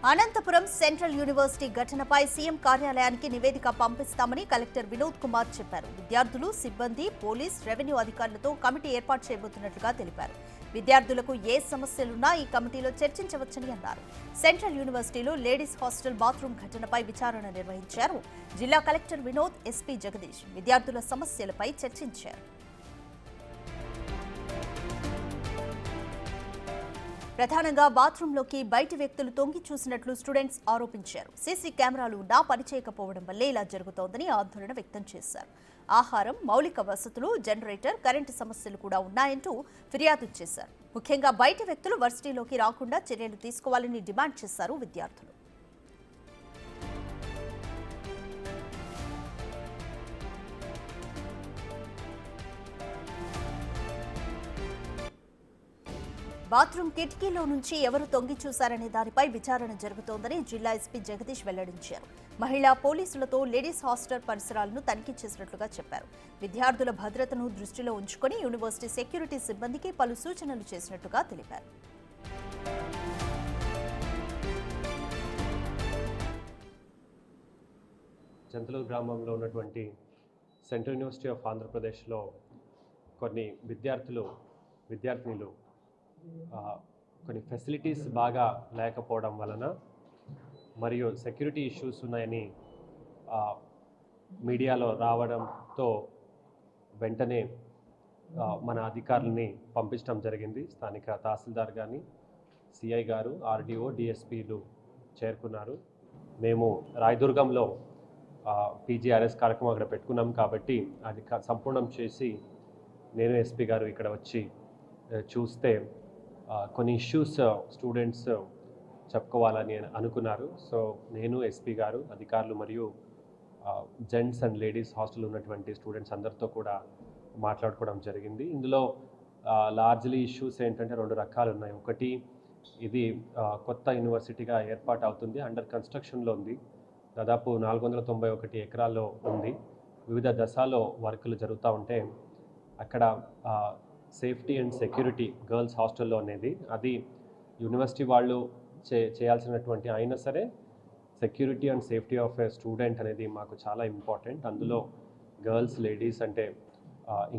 Anantapuram central university ఘటనపై CM కార్యాలయానికి నివేదిక పంపిస్తామని కలెక్టర్ వినోద్ కుమార్ చెప్పారు. విద్యార్థులు, సిబ్బంది, పోలీస్, రెవెన్యూ అధికారులతో కమిటీ ఏర్పాటు చేయబోతున్నట్లుగా తెలిపారు. విద్యార్థులకు ఏ సమస్యలున్నా ఈ కమిటీలో చర్చించవచ్చని అన్నారు. సెంట్రల్ యూనివర్సిటీలో లేడీస్ హాస్టల్ బాత్రూమ్ ఘటనపై విచారణ నిర్వహించారు. జిల్లా కలెక్టర్ వినోద్, ఎస్పీ జగదీష్ విద్యార్థుల సమస్యలపై చర్చించారు. ప్రధానంగా బాత్రూంలోకి బయటి వ్యక్తులు తొంగి చూసినట్లు స్టూడెంట్స్ ఆరోపించారు. సీసీ కెమెరాలు ఉన్నా పనిచేయకపోవడం వల్లే ఇలా జరుగుతోందని ఆందోళన వ్యక్తం చేశారు. ఆహారం, మౌలిక వసతులు, జనరేటర్, కరెంటు సమస్యలు కూడా ఉన్నాయంటూ ఫిర్యాదు చేశారు. ముఖ్యంగా బయటి వ్యక్తులు వర్సిటీలోకి రాకుండా చర్యలు తీసుకోవాలని డిమాండ్ చేశారు విద్యార్థులు. బాత్రూమ్ కిటికీలో నుంచి ఎవరు తొంగి చూశారనే దానిపై విచారణ జరుగుతోందని జిల్లా ఎస్పీ జగదీష్ వెల్లడించారు. మహిళా పోలీసులతో లేడీస్ హాస్టల్ పరిసరాలను తనిఖీ చేసినట్లుగా చెప్పారు. విద్యార్థుల భద్రతను దృష్టిలో ఉంచుకొని యూనివర్సిటీ సెక్యూరిటీ సిబ్బందికి పలు సూచనలు చేసినట్లుగా తెలిపారు. జంతలూరు గ్రామంలో ఉన్నటువంటి సెంట్రల్ యూనివర్సిటీ ఆఫ్ ఆంధ్రప్రదేశ్లో కొన్ని విద్యార్థినులు కొన్ని ఫెసిలిటీస్ బాగా లేకపోవడం వలన మరియు సెక్యూరిటీ ఇష్యూస్ ఉన్నాయని మీడియాలో రావడంతో వెంటనే మన అధికారులని పంపించడం జరిగింది. స్థానిక తహసీల్దార్ కానీ, సిఐ గారు, ఆర్డీఓ, డిఎస్పీలు చేరుకున్నారు. మేము రాయదుర్గంలో పీజీఆర్ఎస్ కార్యక్రమం అక్కడ పెట్టుకున్నాం కాబట్టి అది సంపూర్ణం చేసి నేను ఎస్పీ గారు ఇక్కడ వచ్చి చూస్తే కొన్ని ఇష్యూస్ స్టూడెంట్స్ చెప్పుకోవాలని అనుకున్నారు. సో నేను, ఎస్పీ గారు, అధికారులు మరియు జెంట్స్ అండ్ లేడీస్ హాస్టల్ ఉన్నటువంటి స్టూడెంట్స్ అందరితో కూడా మాట్లాడుకోవడం జరిగింది. ఇందులో లార్జ్లీ ఇష్యూస్ ఏంటంటే 2 రకాలు ఉన్నాయి. ఒకటి, ఇది కొత్త యూనివర్సిటీగా ఏర్పాటు అవుతుంది, అండర్ కన్స్ట్రక్షన్లో ఉంది. దాదాపు 491 ఎకరాల్లో ఉంది. వివిధ దశలో వర్కులు జరుగుతూ ఉంటే అక్కడ సేఫ్టీ అండ్ సెక్యూరిటీ గర్ల్స్ హాస్టల్లో అనేది అది యూనివర్సిటీ వాళ్ళు చేయాల్సినటువంటి అయినా సరే security and safety of A student అనేది మాకు చాలా ఇంపార్టెంట్. అందులో గర్ల్స్, లేడీస్ అంటే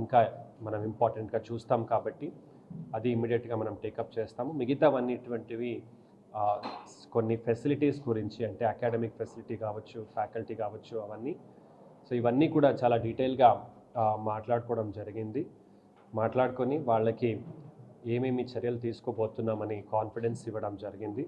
ఇంకా మనం ఇంపార్టెంట్గా చూస్తాం కాబట్టి అది ఇమ్మీడియట్గా మనం టేకప్ చేస్తాము. మిగతావన్నిటువంటివి కొన్ని ఫెసిలిటీస్ గురించి అంటే అకాడమిక్ ఫెసిలిటీ కావచ్చు, ఫ్యాకల్టీ కావచ్చు, అవన్నీ. సో ఇవన్నీ కూడా చాలా డీటెయిల్గా మాట్లాడుకోవడం జరిగింది. మాట్లాడుకొని వాళ్ళకి ఏమేమి చర్యలు తీసుకోబోతున్నామని కాన్ఫిడెన్స్ ఇవ్వడం జరిగింది.